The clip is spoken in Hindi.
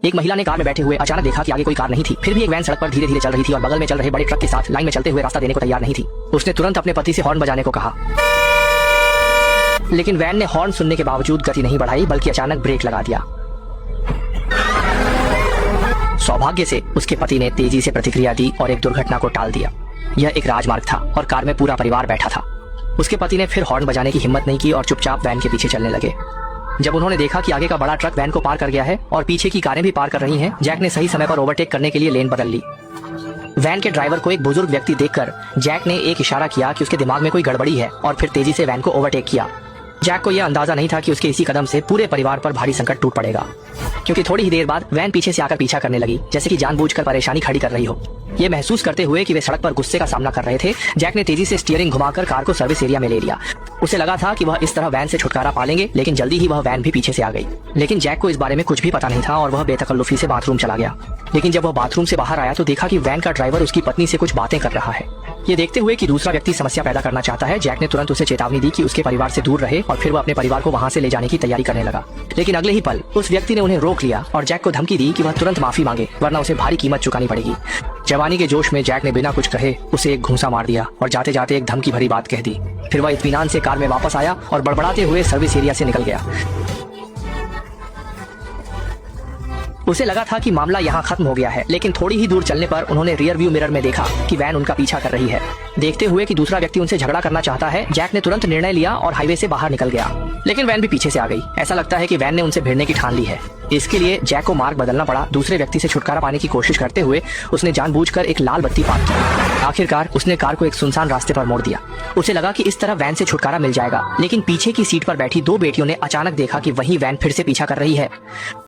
एक महिला ने कार में बैठे हुए अचानक देखा कि आगे कोई कार नहीं थी। फिर भी एक वैन सड़क पर धीरे धीरे चल रही थी और बगल में चल रहे बड़े ट्रक के साथ लाइन में चलते हुए रास्ता देने को तैयार नहीं थी। उसने तुरंत अपने पति से हॉर्न बजाने को कहा, लेकिन वैन ने हॉर्न सुनने के बावजूद गति नहीं बढ़ाई बल्कि अचानक ब्रेक लगा दिया। सौभाग्य से उसके पति ने तेजी से प्रतिक्रिया दी और एक दुर्घटना को टाल दिया। यह एक राजमार्ग था और कार में पूरा परिवार बैठा था। उसके पति ने फिर हॉर्न बजाने की हिम्मत नहीं की और चुपचाप वैन के पीछे चलने लगे। जब उन्होंने देखा कि आगे का बड़ा ट्रक वैन को पार कर गया है और पीछे की कारें भी पार कर रही हैं, जैक ने सही समय पर ओवरटेक करने के लिए लेन बदल ली। वैन के ड्राइवर को एक बुजुर्ग व्यक्ति देखकर जैक ने एक इशारा किया कि उसके दिमाग में कोई गड़बड़ी है और फिर तेजी से वैन को ओवरटेक किया। जैक को यह अंदाजा नहीं था कि उसके इसी कदम से पूरे परिवार पर भारी संकट टूट पड़ेगा, क्योंकि थोड़ी ही देर बाद वैन पीछे से आकर पीछा करने लगी, जैसे कि जानबूझकर परेशानी खड़ी कर रही हो। ये महसूस करते हुए कि वे सड़क पर गुस्से का सामना कर रहे थे, जैक ने तेजी से स्टीयरिंग घुमाकर कार को सर्विस एरिया में ले लिया। उसे लगा था कि वह इस तरह वैन से छुटकारा पा लेंगे, लेकिन जल्दी ही वह वैन भी पीछे से आ गई। लेकिन जैक को इस बारे में कुछ भी पता नहीं था और वह बेतकल्लुफी से बाथरूम चला गया। लेकिन जब वह बाथरूम से बाहर आया तो देखा कि वैन का ड्राइवर उसकी पत्नी से कुछ बातें कर रहा है। ये देखते हुए कि दूसरा व्यक्ति समस्या पैदा करना चाहता है, जैक ने तुरंत उसे चेतावनी दी कि उसके परिवार से दूर रहे और फिर वह अपने परिवार को वहां से ले जाने की तैयारी करने लगा। लेकिन अगले ही पल उस व्यक्ति ने उन्हें रोक लिया और जैक को धमकी दी कि वह तुरंत माफी मांगे, वरना उसे भारी कीमत चुकानी पड़ेगी। जवानी के जोश में जैक ने बिना कुछ कहे उसे एक घूंसा मार दिया और जाते जाते एक धमकी भरी बात कह दी। फिर वह इत्मीनान से कार में वापस आया और बड़बड़ाते हुए सर्विस एरिया से निकल गया। उसे लगा था कि मामला यहाँ खत्म हो गया है, लेकिन थोड़ी ही दूर चलने पर उन्होंने रियर व्यू मिरर में देखा कि वैन उनका पीछा कर रही है। देखते हुए कि दूसरा व्यक्ति उनसे झगड़ा करना चाहता है, जैक ने तुरंत निर्णय लिया और हाईवे से बाहर निकल गया। लेकिन वैन भी पीछे से आ गई। ऐसा लगता है कि वैन ने उनसे भिड़ने की ठान ली है। इसके लिए जैक को मार्ग बदलना पड़ा। दूसरे व्यक्ति से छुटकारा पाने की कोशिश करते हुए उसने जानबूझकर एक लाल बत्ती पार की। आखिरकार उसने कार को एक सुनसान रास्ते पर मोड़ दिया। उसे लगा कि इस तरह वैन से छुटकारा मिल जाएगा, लेकिन पीछे की सीट पर बैठी दो बेटियों ने अचानक देखा कि वही वैन फिर से पीछा कर रही है।